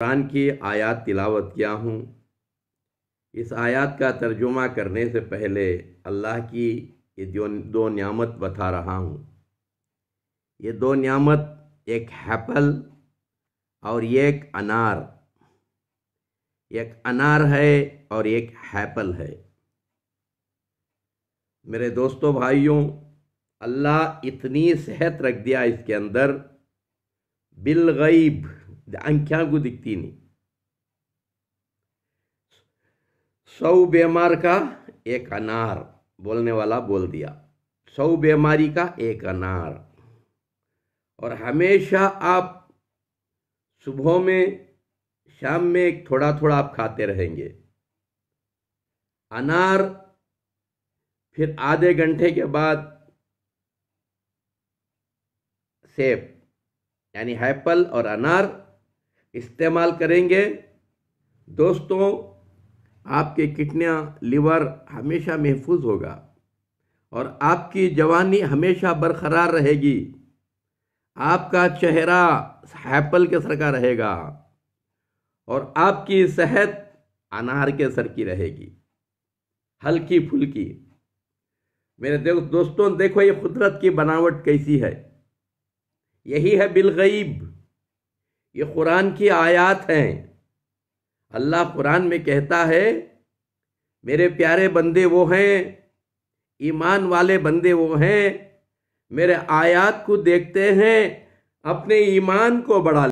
कुरान की आयत तिलावत किया हूँ। इस आयत का तर्जुमा करने से पहले अल्लाह की ये जो दो नियामत बता रहा हूँ। ये दो नियामत एक एप्पल और एक अनार। एक अनार है और एक एप्पल है। मेरे दोस्तों भाइयों, अल्लाह इतनी सेहत रख दिया इसके अंदर, बिल गैब, आंखों को दिखती नहीं। 100 बीमार का एक अनार, बोलने वाला बोल दिया, 100 बीमारी का एक अनार। और हमेशा आप सुबह में शाम में थोड़ा थोड़ा आप खाते रहेंगे अनार। फिर आधे घंटे के बाद सेब यानी एप्पल और अनार इस्तेमाल करेंगे। दोस्तों, आपके किडनियां, लिवर हमेशा महफूज होगा और आपकी जवानी हमेशा बरकरार रहेगी। आपका चेहरा एप्पल के सर का रहेगा और आपकी सेहत अनार के सर की रहेगी, हल्की फुल्की। मेरे दोस्तों, देखो ये कुदरत की बनावट कैसी है। यही है बिलगैब। ये कुरान की आयत हैं। अल्लाह कुरान में कहता है, मेरे प्यारे बंदे वो हैं, ईमान वाले बंदे वो हैं, मेरे आयत को देखते हैं, अपने ईमान को बढ़ा